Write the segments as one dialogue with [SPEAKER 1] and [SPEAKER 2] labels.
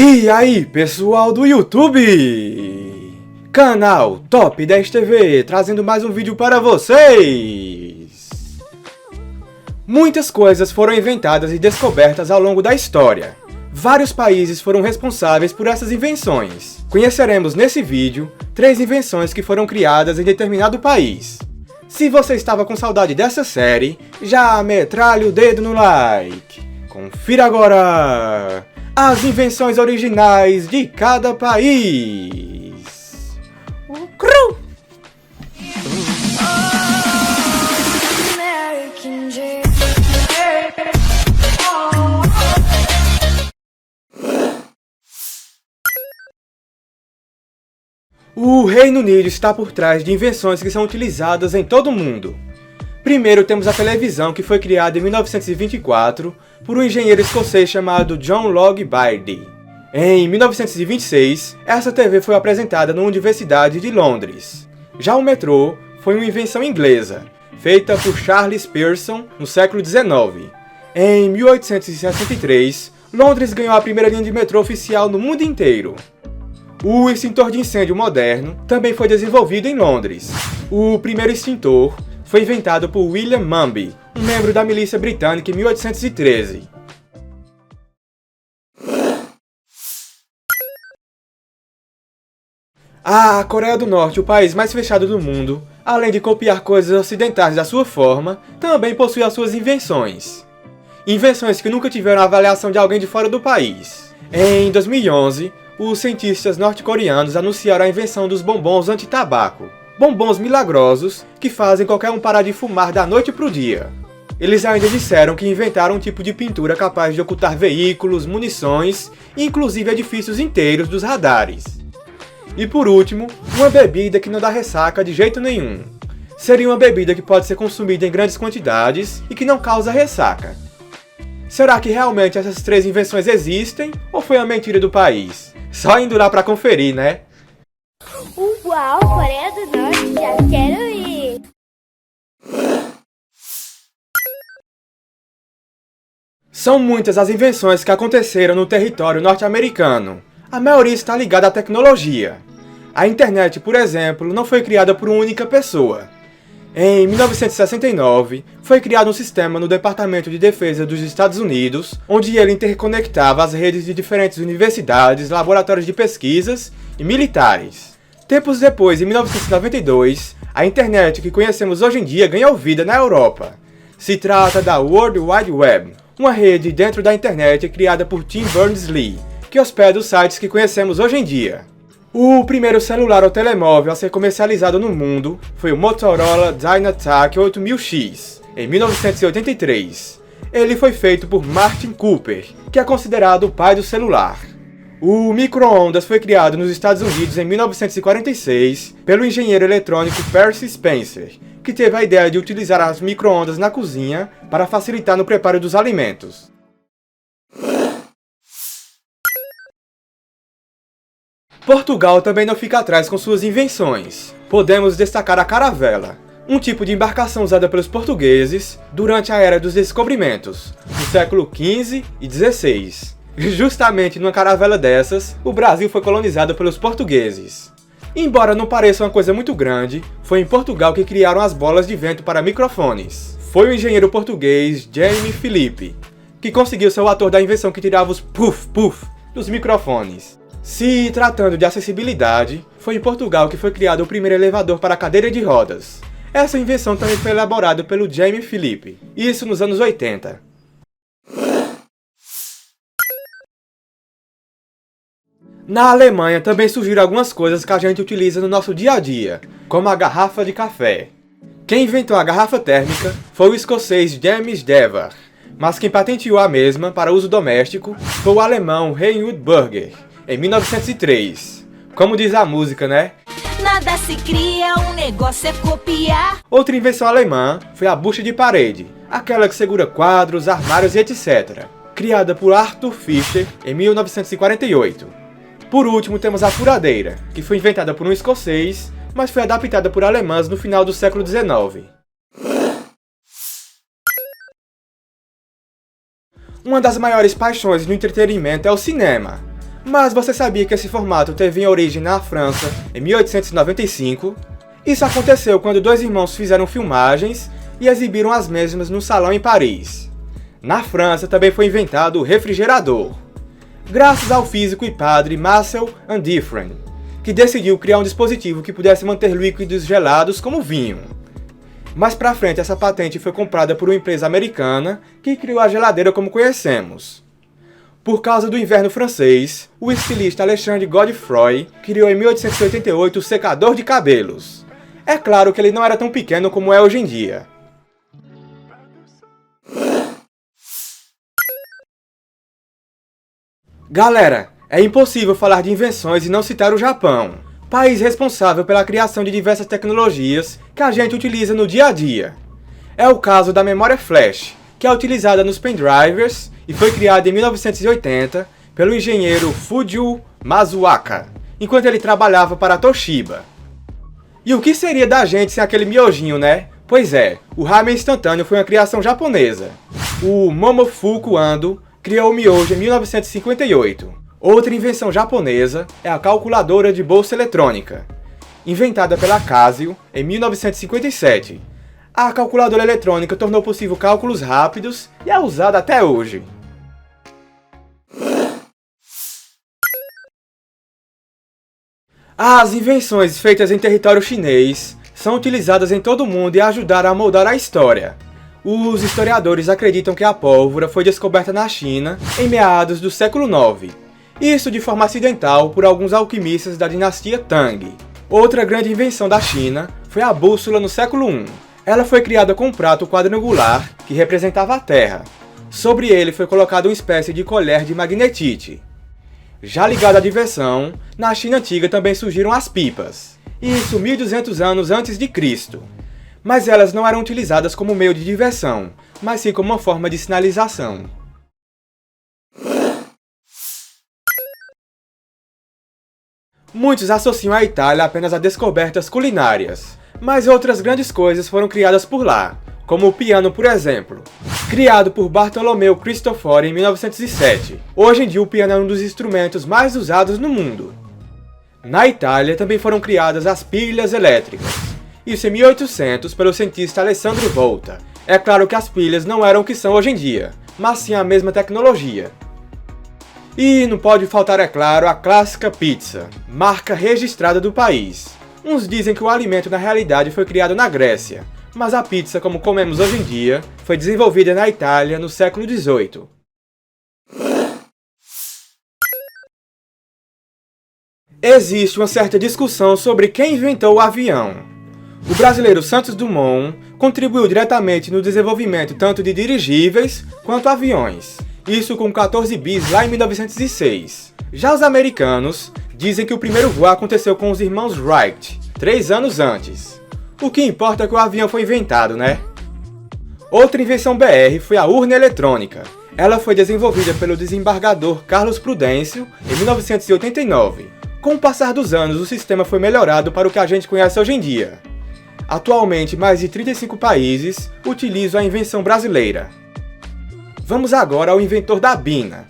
[SPEAKER 1] E aí, pessoal do YouTube! Canal Top 10 TV, trazendo mais um vídeo para vocês! Muitas coisas foram inventadas e descobertas ao longo da história. Vários países foram responsáveis por essas invenções. Conheceremos nesse vídeo 3 invenções que foram criadas em determinado país. Se você estava com saudade dessa série, já metralha o dedo no like. Confira agora as invenções originais de cada país. O Reino Unido está por trás de invenções que são utilizadas em todo o mundo. Primeiro temos a televisão, que foi criada em 1924 por um engenheiro escocês chamado John Logie Baird. Em 1926, essa TV foi apresentada na Universidade de Londres. Já o metrô foi uma invenção inglesa, feita por Charles Pearson no século XIX. Em 1863, Londres ganhou a primeira linha de metrô oficial no mundo inteiro. O extintor de incêndio moderno também foi desenvolvido em Londres. O primeiro extintor foi inventado por William Mumby, um membro da milícia britânica em 1813. A Coreia do Norte, o país mais fechado do mundo, além de copiar coisas ocidentais da sua forma, também possui as suas invenções. Invenções que nunca tiveram a avaliação de alguém de fora do país. Em 2011, os cientistas norte-coreanos anunciaram a invenção dos bombons anti-tabaco. Bombons milagrosos que fazem qualquer um parar de fumar da noite pro dia. Eles ainda disseram que inventaram um tipo de pintura capaz de ocultar veículos, munições e inclusive edifícios inteiros dos radares. E por último, uma bebida que não dá ressaca de jeito nenhum. Seria uma bebida que pode ser consumida em grandes quantidades e que não causa ressaca. Será que realmente essas 3 invenções existem ou foi uma mentira do país? Só indo lá pra conferir, né?
[SPEAKER 2] Uau, Coreia do Norte, já quero ir!
[SPEAKER 1] São muitas as invenções que aconteceram no território norte-americano. A maioria está ligada à tecnologia. A internet, por exemplo, não foi criada por uma única pessoa. Em 1969, foi criado um sistema no Departamento de Defesa dos Estados Unidos, onde ele interconectava as redes de diferentes universidades, laboratórios de pesquisas e militares. Tempos depois, em 1992, a internet que conhecemos hoje em dia ganhou vida na Europa. Se trata da World Wide Web, uma rede dentro da internet criada por Tim Berners-Lee, que hospeda os sites que conhecemos hoje em dia. O primeiro celular ou telemóvel a ser comercializado no mundo foi o Motorola Dynatac 8000X, em 1983. Ele foi feito por Martin Cooper, que é considerado o pai do celular. O micro-ondas foi criado nos Estados Unidos em 1946 pelo engenheiro eletrônico Percy Spencer, que teve a ideia de utilizar as micro-ondas na cozinha para facilitar no preparo dos alimentos. Portugal também não fica atrás com suas invenções. Podemos destacar a caravela, um tipo de embarcação usada pelos portugueses durante a Era dos Descobrimentos, no século XV e XVI. Justamente numa caravela dessas, o Brasil foi colonizado pelos portugueses. Embora não pareça uma coisa muito grande, foi em Portugal que criaram as bolas de vento para microfones. Foi o engenheiro português Jaime Philippe que conseguiu ser o ator da invenção que tirava os puff-puff dos microfones. Se tratando de acessibilidade, foi em Portugal que foi criado o primeiro elevador para cadeira de rodas. Essa invenção também foi elaborada pelo Jaime Philippe, isso nos anos 80. Na Alemanha também surgiram algumas coisas que a gente utiliza no nosso dia a dia, como a garrafa de café. Quem inventou a garrafa térmica foi o escocês James Dever, mas quem patenteou a mesma para uso doméstico foi o alemão Reinhard Burger, em 1903. Como diz a música, né?
[SPEAKER 3] Nada se cria, um negócio é copiar.
[SPEAKER 1] Outra invenção alemã foi a bucha de parede, aquela que segura quadros, armários e etc. Criada por Arthur Fischer em 1948. Por último temos a furadeira, que foi inventada por um escocês, mas foi adaptada por alemães no final do século XIX. Uma das maiores paixões do entretenimento é o cinema. Mas você sabia que esse formato teve origem na França em 1895? Isso aconteceu quando dois irmãos fizeram filmagens e exibiram as mesmas no salão em Paris. Na França também foi inventado o refrigerador, graças ao físico e padre Marcel Andifren, que decidiu criar um dispositivo que pudesse manter líquidos gelados como vinho. Mais pra frente essa patente foi comprada por uma empresa americana que criou a geladeira como conhecemos. Por causa do inverno francês, o estilista Alexandre Godefroy criou em 1888 o secador de cabelos. É claro que ele não era tão pequeno como é hoje em dia. Galera, é impossível falar de invenções e não citar o Japão, país responsável pela criação de diversas tecnologias que a gente utiliza no dia a dia. É o caso da memória flash, que é utilizada nos pendrivers e foi criada em 1980 pelo engenheiro Fujio Mazuaka, enquanto ele trabalhava para a Toshiba. E o que seria da gente sem aquele miojinho, né? Pois é, o ramen instantâneo foi uma criação japonesa. O Momofuku Ando criou o miojo em 1958. Outra invenção japonesa é a calculadora de bolsa eletrônica, inventada pela Casio em 1957. A calculadora eletrônica tornou possível cálculos rápidos e é usada até hoje. As invenções feitas em território chinês são utilizadas em todo o mundo e ajudaram a moldar a história. Os historiadores acreditam que a pólvora foi descoberta na China em meados do século IX, isso de forma acidental por alguns alquimistas da dinastia Tang. Outra grande invenção da China foi a bússola no século I. Ela foi criada com um prato quadrangular que representava a Terra. Sobre ele foi colocada uma espécie de colher de magnetite. Já ligado à diversão, na China antiga também surgiram as pipas. Isso 1200 anos antes de Cristo. Mas elas não eram utilizadas como meio de diversão, mas sim como uma forma de sinalização. Muitos associam a Itália apenas a descobertas culinárias, mas outras grandes coisas foram criadas por lá, como o piano, por exemplo. Criado por Bartolomeu Cristofori em 1907, hoje em dia o piano é um dos instrumentos mais usados no mundo. Na Itália também foram criadas as pilhas elétricas, isso em 1800 pelo cientista Alessandro Volta. É claro que as pilhas não eram o que são hoje em dia, mas sim a mesma tecnologia. E não pode faltar, é claro, a clássica pizza, marca registrada do país. Uns dizem que o alimento na realidade foi criado na Grécia, mas a pizza como comemos hoje em dia foi desenvolvida na Itália no século XVIII. Existe uma certa discussão sobre quem inventou o avião. O brasileiro Santos Dumont contribuiu diretamente no desenvolvimento tanto de dirigíveis quanto aviões, isso com 14 bis lá em 1906. Já os americanos dizem que o primeiro voo aconteceu com os irmãos Wright, 3 anos antes. O que importa é que o avião foi inventado, né? Outra invenção BR foi a urna eletrônica. Ela foi desenvolvida pelo desembargador Carlos Prudêncio em 1989. Com o passar dos anos, o sistema foi melhorado para o que a gente conhece hoje em dia. Atualmente, mais de 35 países utilizam a invenção brasileira. Vamos agora ao inventor da Bina.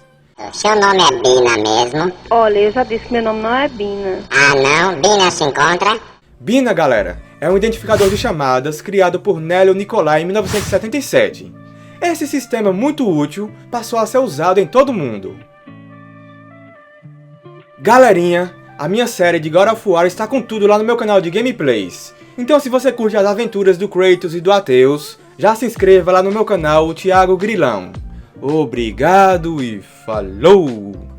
[SPEAKER 4] Seu nome é Bina mesmo?
[SPEAKER 5] Olha, eu já disse que meu nome não é Bina.
[SPEAKER 4] Ah não? Bina se encontra?
[SPEAKER 1] Bina, galera, é um identificador de chamadas criado por Nélio Nicolai em 1977. Esse sistema muito útil passou a ser usado em todo o mundo. Galerinha, a minha série de God of War está com tudo lá no meu canal de gameplays. Então se você curte as aventuras do Kratos e do Atreus, já se inscreva lá no meu canal, o Thiago Grilão. Obrigado e falou!